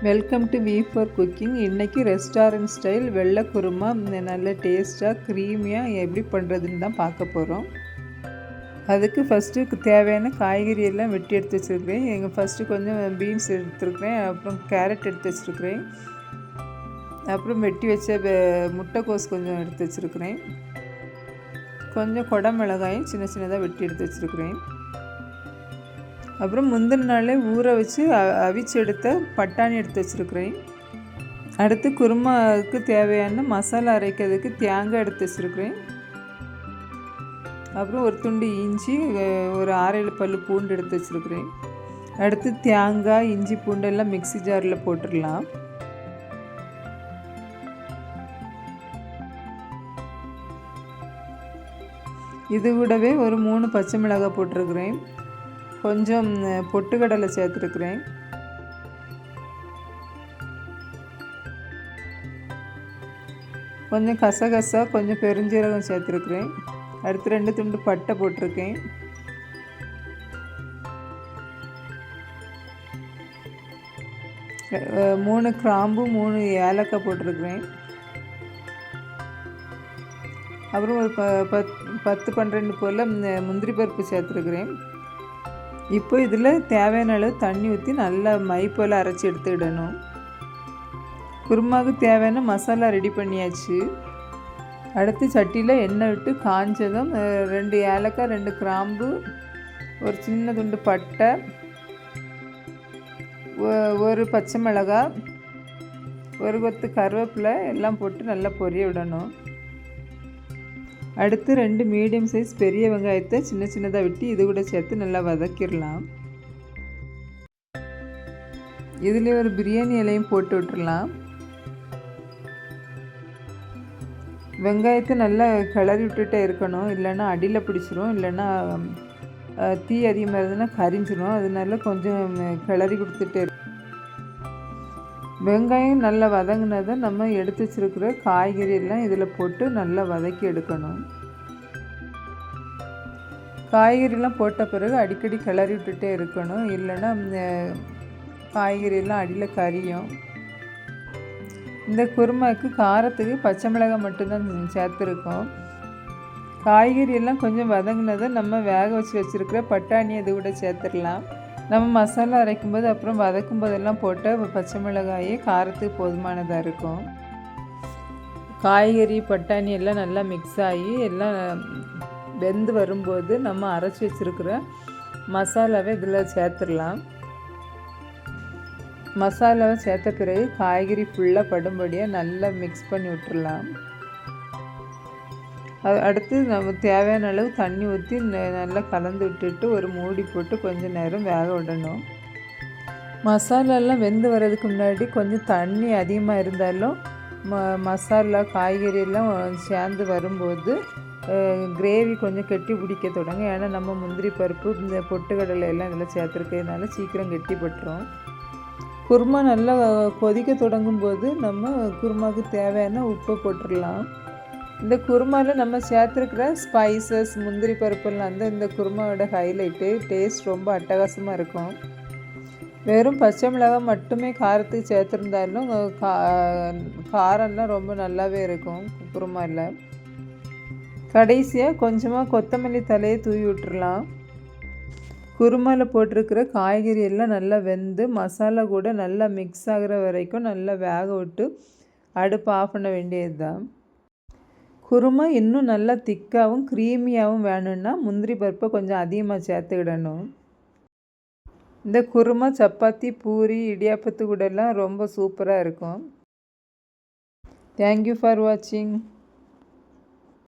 Welcome to V for cooking. இன்றைக்கி restaurant style வெள்ளை குருமா நல்ல டேஸ்ட்டாக க்ரீமியாக எப்படி பண்ணுறதுன்னு தான் பார்க்க போகிறோம். அதுக்கு ஃபஸ்ட்டு தேவையான காய்கறி எல்லாம் வெட்டி எடுத்து வச்சுருக்கிறேன். ஃபஸ்ட்டு கொஞ்சம் பீன்ஸ் எடுத்துருக்கிறேன், அப்புறம் கேரட் எடுத்து வச்சுருக்கிறேன், அப்புறம் வெட்டி வச்ச முட்டைக்கோஸ் கொஞ்சம் எடுத்து வச்சுருக்கிறேன், கொஞ்சம் குடமிளகாயும் சின்ன சின்னதாக வெட்டி எடுத்து வச்சுருக்கிறேன். அப்புறம் முந்தின நாளே ஊற வச்சு அவிச்சு எடுத்த பட்டாணி எடுத்து வச்சுருக்கிறேன். அடுத்து குருமாவுக்கு தேவையான மசாலா அரைக்கிறதுக்கு தேங்காய் எடுத்து வச்சுருக்கிறேன். அப்புறம் ஒரு துண்டு இஞ்சி, ஒரு 6-7 பல் பூண்டு எடுத்து வச்சுருக்கிறேன். அடுத்து தேங்காய், இஞ்சி, பூண்டு எல்லாம் மிக்ஸி ஜாரில் போட்டுடலாம். இது கூடவே ஒரு 3 பச்சை மிளகாய் போட்டிருக்கிறேன், கொஞ்சம் பொட்டுக்கடலை சேர்த்துருக்குறேன், கொஞ்சம் கசகசா, கொஞ்சம் பெருஞ்சீரகம் சேர்த்துருக்குறேன். அடுத்து 2 துண்டு பட்டை போட்டிருக்கேன். மூணு கிராம்பு, 3 ஏலக்காய் போட்டிருக்கிறேன். அப்புறம் ஒரு 10-12 போல் முந்திரி பருப்பு சேர்த்துருக்குறேன். இப்போ இதில் தேவையான அளவு தண்ணி ஊற்றி நல்லா மை போல் அரைச்சி எடுத்துக்கிடணும். குருமாவுக்கு தேவையான மசாலா ரெடி பண்ணியாச்சு. அடுத்து சட்டியில் எண்ணெய் விட்டு காஞ்சதும் 2 ஏலக்காய், 2 கிராம்பு, ஒரு சின்ன துண்டு பட்டை, ஒரு பச்சை மிளகாய், ஒரு கொத்து கருவேப்பிலை எல்லாம் போட்டு நல்லா பொரிய விடணும். அடுத்து 2 மீடியம் சைஸ் பெரிய வெங்காயத்தை சின்ன சின்னதாக வெட்டி இது கூட சேர்த்து நல்லா வதக்கிடலாம். இதில் ஒரு பிரியாணி இலையும் போட்டு விட்டுடலாம். வெங்காயத்தை நல்லா கிளறி விட்டுட்டே இருக்கணும், இல்லைன்னா அடியில் பிடிச்சிரும், இல்லைன்னா தீ அதிகமாக இருந்ததுன்னா கரிஞ்சிரும். அதனால கொஞ்சம் கிளறி கொடுத்துட்டே இருக்கும். வெங்காயம் நல்லா வதங்கினதை நம்ம எடுத்து வச்சுருக்கிற காய்கறி எல்லாம் இதில் போட்டு நல்லா வதக்கி எடுக்கணும். காய்கறிலாம் போட்ட பிறகு அடிக்கடி கிளறி விட்டுட்டே இருக்கணும், இல்லைன்னா காய்கறியெல்லாம் அடியில் கரியும். இந்த குருமாவுக்கு காரத்துக்கு பச்சை மிளகாய் மட்டும்தான் சேர்த்துருக்கோம். காய்கறி எல்லாம் கொஞ்சம் வதங்கினதை நம்ம வேக வச்சுருக்கிற பட்டாணி அது கூட சேர்த்துடலாம். நம்ம மசாலா அரைக்கும்போது அப்புறம் வதக்கும் போதெல்லாம் போட்ட பச்சை மிளகாயே காரத்துக்கு போதுமானதாக இருக்கும். காய்கறி பட்டாணி எல்லாம் நல்லா மிக்ஸ் ஆகி எல்லாம் வெந்து வரும்போது நம்ம அரைச்சி வச்சுருக்கிற மசாலாவை இதில் சேர்த்துடலாம். மசாலாவை சேர்த்த பிறகு காய்கறி ஃபுல்லாக படும்படியாக நல்லா மிக்ஸ் பண்ணி விட்டுடலாம். அடுத்து நம்ம தேவையான அளவு தண்ணி ஊற்றி நல்லா கலந்து விட்டுட்டு ஒரு மூடி போட்டு கொஞ்சம் நேரம் வேக விடணும். மசாலாலாம் வெந்து வர்றதுக்கு முன்னாடி கொஞ்சம் தண்ணி அதிகமாக இருந்தாலும் மசாலா காய்கறி எல்லாம் சேர்ந்து வரும்போது கிரேவி கொஞ்சம் கெட்டி பிடிக்க தொடங்கும். ஏன்னா நம்ம முந்திரி பருப்பு, இந்த பொட்டுக்கடலை எல்லாம் இதில் சேர்த்துருக்கிறதுனால சீக்கிரம் கெட்டி பட்டுரும். குருமா நல்லா கொதிக்க தொடங்கும் போது நம்ம குருமாவுக்கு தேவையான உப்பு போட்டுடலாம். இந்த குருமாவில் நம்ம சேர்த்துருக்கிற ஸ்பைசஸ், முந்திரி பருப்புலாம் இந்த குருமாவோட ஹைலைட்டு. டேஸ்ட் ரொம்ப அட்டகாசமாக இருக்கும். வெறும் பச்சை மிளகாய் மட்டுமே காரத்துக்கு சேர்த்துருந்தாலும் காரம்லாம் ரொம்ப நல்லாவே இருக்கும் குருமாவில். கடைசியாக கொஞ்சமாக கொத்தமல்லி தலையை தூவி விட்டுறலாம். குருமாவில் போட்டிருக்கிற காய்கறி எல்லாம் நல்லா வெந்து மசாலா கூட நல்லா மிக்ஸ் ஆகிற வரைக்கும் நல்லா வேக விட்டு அடுப்பு ஆஃப் பண்ண வேண்டியது தான். குருமா இன்னும் நல்லா திக்காகவும் க்ரீமியாகவும் வேணும்னா முந்திரி பருப்பை கொஞ்சம் அதிகமாக சேர்த்துக்கிடணும். இந்த குருமா சப்பாத்தி, பூரி, இடியாப்பத்து கூடலாம் ரொம்ப சூப்பராக இருக்கும். தேங்க்யூ ஃபார் வாட்சிங்.